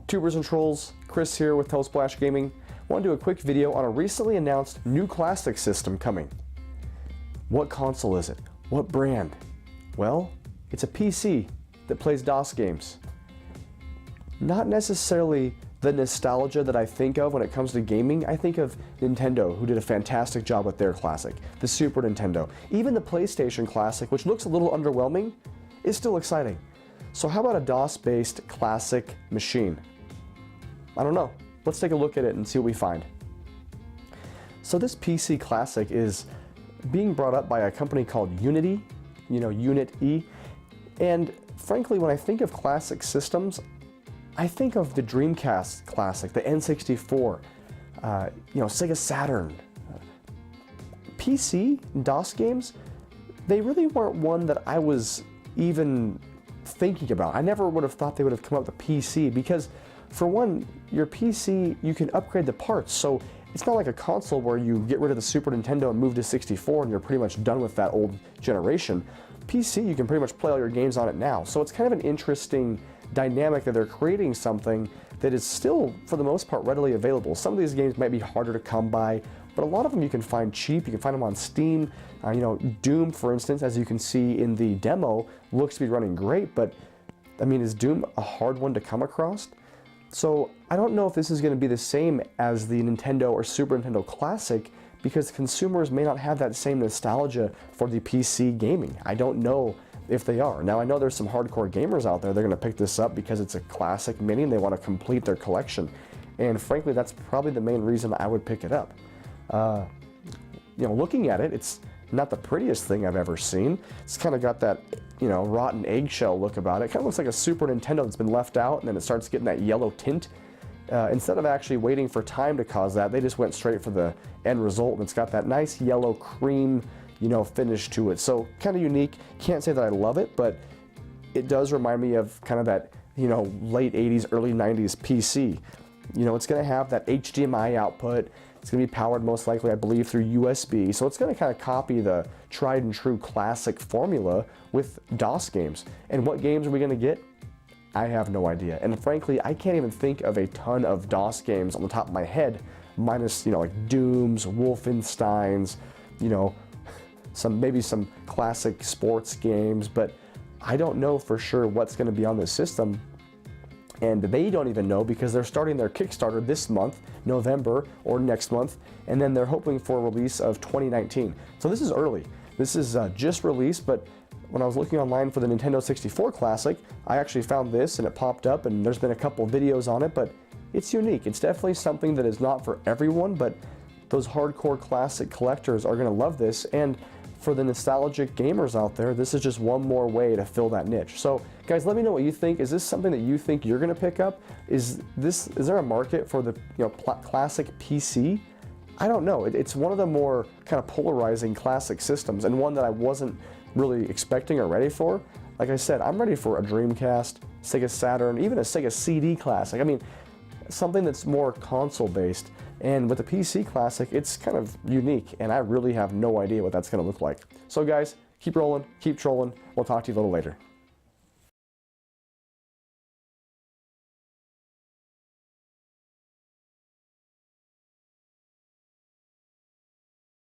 Tubers and Trolls, Chris here with telesplashgaming. I want to do a quick video on a recently announced new classic system coming. What console is it? What brand? Well, it's a PC that plays DOS games. Not necessarily the nostalgia that I think of when it comes to gaming. I think of Nintendo, who did a fantastic job with their classic, the Super Nintendo. Even the PlayStation Classic, which looks a little underwhelming, is still exciting. So how about a DOS-based classic machine? I don't know. Let's take a look at it and see what we find. So this PC Classic is being brought up by a company called Unity, Unit E. And frankly, when I think of classic systems, I think of the Dreamcast Classic, the N64, Sega Saturn. PC DOS games, they really weren't one that I was even thinking about. I never would have thought they would have come up with a PC because, for one, your PC, you can upgrade the parts. So it's not like a console where you get rid of the Super Nintendo and move to 64 and you're pretty much done with that old generation. PC, you can pretty much play all your games on it now. So it's kind of an interesting dynamic that they're creating something that is still, for the most part, readily available. Some of these games might be harder to come by, but a lot of them you can find cheap. You can find them on Steam. Doom, for instance, as you can see in the demo, looks to be running great, but I mean, is Doom a hard one to come across? So I don't know if this is going to be the same as the Nintendo or Super Nintendo Classic, because consumers may not have that same nostalgia for the PC gaming. I don't know if they are. Now I know there's some hardcore gamers out there, they're going to pick this up because it's a classic mini and they want to complete their collection. And frankly, that's probably the main reason I would pick it up. Looking at it, it's not the prettiest thing I've ever seen. It's kind of got that, rotten eggshell look about it. It kind of looks like a Super Nintendo that's been left out and then it starts getting that yellow tint. Instead of actually waiting for time to cause that, they just went straight for the end result, and it's got that nice yellow cream, finish to it. So kind of unique. Can't say that I love it, but it does remind me of kind of that, late 80s, early 90s PC. It's going to have that HDMI output. It's going to be powered most likely, I believe, through USB. So it's going to kind of copy the tried and true classic formula with DOS games. And what games are we going to get? I have no idea. And frankly, I can't even think of a ton of DOS games on the top of my head, minus, like Dooms, Wolfensteins, maybe some classic sports games, but I don't know for sure what's going to be on this system. And they don't even know because they're starting their Kickstarter this month, November, or next month, and then they're hoping for a release of 2019. So this is early. This is just released, but when I was looking online for the Nintendo 64 Classic, I actually found this and it popped up, and there's been a couple videos on it, but it's unique. It's definitely something that is not for everyone, but those hardcore classic collectors are going to love this, and for the nostalgic gamers out there, this is just one more way to fill that niche. So guys, let me know what you think. Is this something that you think you're going to pick up? Is there a market for the classic PC? I don't know. It's one of the more kind of polarizing classic systems, and one that I wasn't really expecting or ready for. Like I said, I'm ready for a Dreamcast, Sega Saturn, even a Sega CD Classic. I mean, something that's more console based. And with the PC Classic, it's kind of unique, and I really have no idea what that's going to look like. So guys, keep rolling, keep trolling. We'll talk to you a little later.